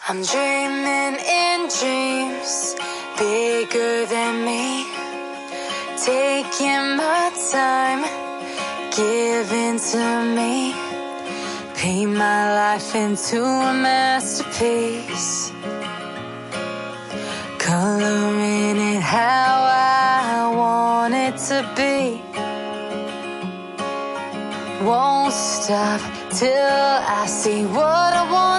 I'm dreaming in dreams bigger than me, taking my time, giving to me, paint my life into a masterpiece, coloring it how I want it to be. Won't stop till I see what I want.